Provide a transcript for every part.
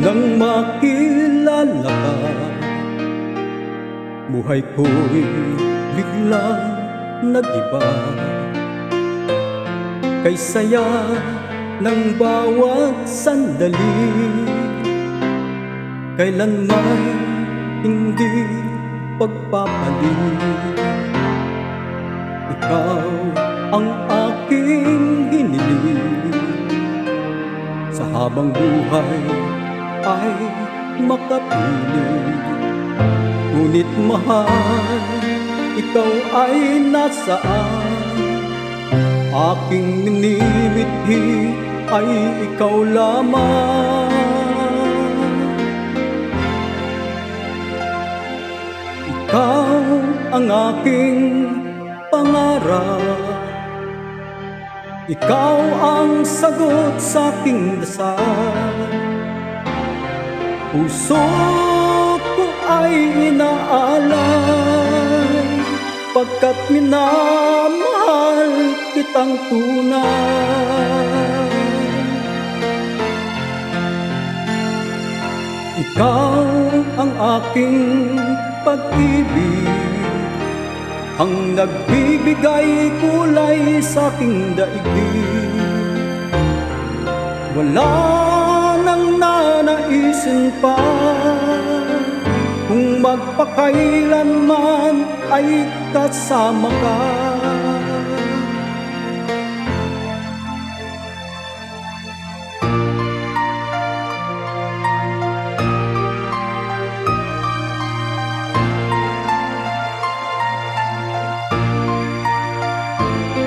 Nang makilala ka, buhay ko'y biglang nag-iba. Kay saya ng bawat sandali, kailanman hindi pagpapalit. Ikaw ang aking hiniling, sa habang buhay ay makapiling. Ngunit mahal, ikaw ay nasaan? Aking minimithi ay ikaw lamang. Ikaw ang aking pangarap, ikaw ang sagot sa aking dasal. Puso ko ay inaalay, pagkat minamahal kitang tunay. Ikaw ang aking pag-ibig, ang nagbibigay kulay sa aking daigdig. Wala nang nanaisin pa, kung magpakailanman ay kasama ka.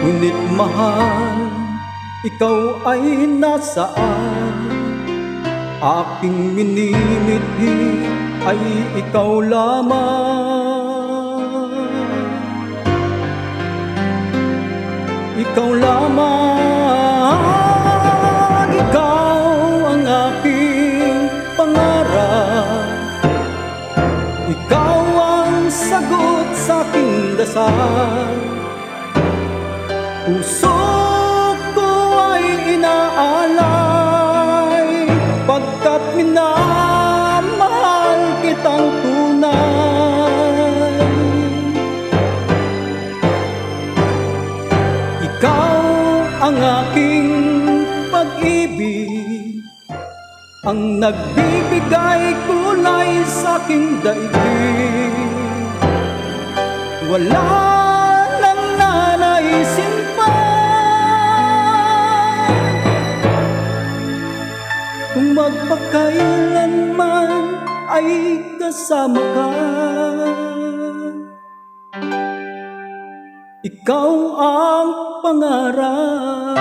Ngunit mahal, ikaw ay nasaan? Aking minimithi ay ikaw lamang. Ikaw lamang, ikaw ang aking pangarap, ikaw ang sagot sa aking dasal. Puso ko ay inaalay, pagkat minamahal kitang tunay. Ikaw ang aking pag-ibig, ang nagbibigay kulay sa aking daigdig. Wala nang nanaisin kung magpakailanman ay kasama ka. Ikaw ang pangarap.